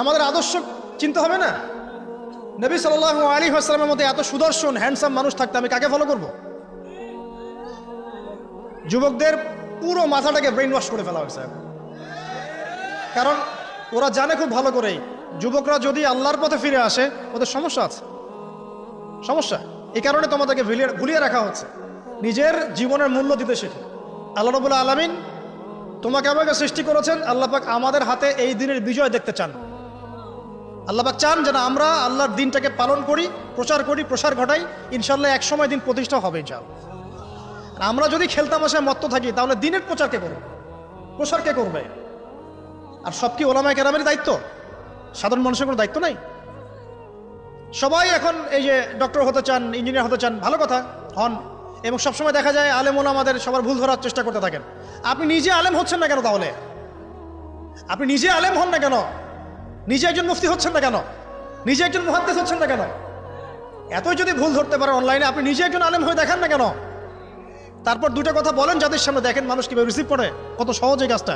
আমাদের আদর্শ চিন্তা হবে না? নবী সাল্লাল্লাহু আলাইহি ওয়াসাল্লামের মধ্যে এত সুদর্শন হ্যান্ডসাম মানুষ থাকতে আমি কাকে ফলো করব? যুবকদের পুরো মাথাটাকে ব্রেইন ওয়াশ করে ফেলা হয়েছে। কারণ ওরা জানে খুব ভালো করেই যুবকরা যদি আল্লাহর পথে ফিরে আসে ওদের সমস্যা আছে, সমস্যা। এই কারণে তোমাদেরকে ভুলিয়ে রাখা হচ্ছে। নিজের জীবনের মূল্য দিতে শেখো। আল্লাহ রাব্বুল আলামিন তোমাকে আমাকে সৃষ্টি করেছেন, আল্লাহ পাক আমাদের হাতে এই দিনের বিজয় দেখতে চান। আল্লাহ পাক চান যেন আমরা আল্লাহর দিনটাকে পালন করি, প্রচার করি, প্রসার ঘটাই। ইনশাল্লাহ এক সময় দিন প্রতিষ্ঠা হবে ইনশাআল্লাহ। আমরা যদি খেলতামাশায় মত্ত থাকি তাহলে দিনের প্রচার কে করবে, প্রসার কে করবে? আর সব কি ওলামায়ে কেরামের দায়িত্ব? সাধারণ মানুষের কোনো দায়িত্ব নাই? সবাই এখন এই যে ডক্টর হতে চান, ইঞ্জিনিয়ার হতে চান, ভালো কথা, হন। এবং সবসময় দেখা যায় আলেম ওলামাদের সবার ভুল ধরার চেষ্টা করতে থাকেন। আপনি নিজে আলেম হচ্ছেন না কেন? তাহলে আপনি নিজে আলেম হন না কেন? নিজে একজন মুফতি হচ্ছেন না কেন? নিজে একজন মুহাদ্দিস হচ্ছেন না কেন? এতই যদি ভুল ধরতে পারেন অনলাইনে, আপনি নিজে একজন আলেম হয়ে দেখান না কেন? তারপর দুটো কথা বলেন যাদের সামনে, দেখেন মানুষ কিভাবে রিসিভ করে। কত সহজ এই কাজটা।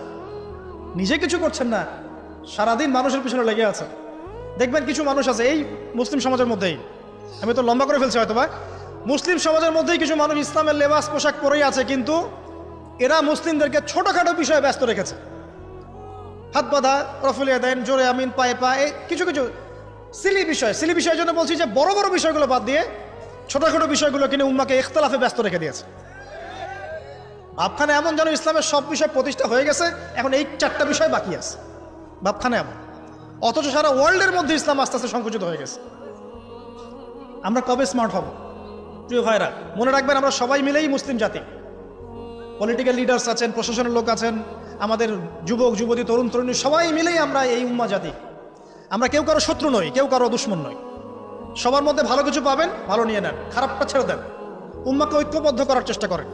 নিজে কিছু করছেন না, সারাদিন মানুষের পিছনে লেগে আছে। দেখবেন কিছু মানুষ আছে এই মুসলিম সমাজের মধ্যেই, আমি তো লম্বা করে ফেলছি হয়তো বা, মুসলিম সমাজের মধ্যেই কিছু মানুষ ইসলামের লেবাস পোশাক পরেই আছে, কিন্তু এরা মুসলিমদেরকে ছোটখাটো বিষয়ে ব্যস্ত রেখেছে। হাত বাঁধা, রফুলিয়া দেন, জোরে আমিন, পায়ে পায়ে, কিছু কিছু সিলি বিষয়ের জন্য বলছি যে বড় বড় বিষয়গুলো বাদ দিয়ে ছোটখাটো বিষয়গুলো কিনে উম্মাকে ইখতিলাফে ব্যস্ত রেখে দিয়েছে। ভাবখানে এমন যেন ইসলামের সব বিষয় প্রতিষ্ঠা হয়ে গেছে, এখন এই 4টা বিষয় বাকি আছে। ভাবখানে এমন, অথচ সারা ওয়ার্ল্ডের মধ্যে ইসলাম আস্তে আস্তে সংকুচিত হয়ে গেছে। আমরা কবে স্মার্ট হব? প্রিয় ভাইরা, মনে রাখবেন আমরা সবাই মিলেই মুসলিম জাতি। পলিটিক্যাল লিডার্স আছেন, প্রশাসনের লোক আছেন, আমাদের যুবক যুবতী, তরুণ তরুণী, সবাই মিলেই আমরা এই উম্মা জাতি। আমরা কেউ কারো শত্রু নই, কেউ কারো দুশ্মন নই। সবার মধ্যে ভালো কিছু পাবেন, ভালো নিয়ে নেন, খারাপটা ছেড়ে দেন। উম্মাকে ঐক্যবদ্ধ করার চেষ্টা করেন।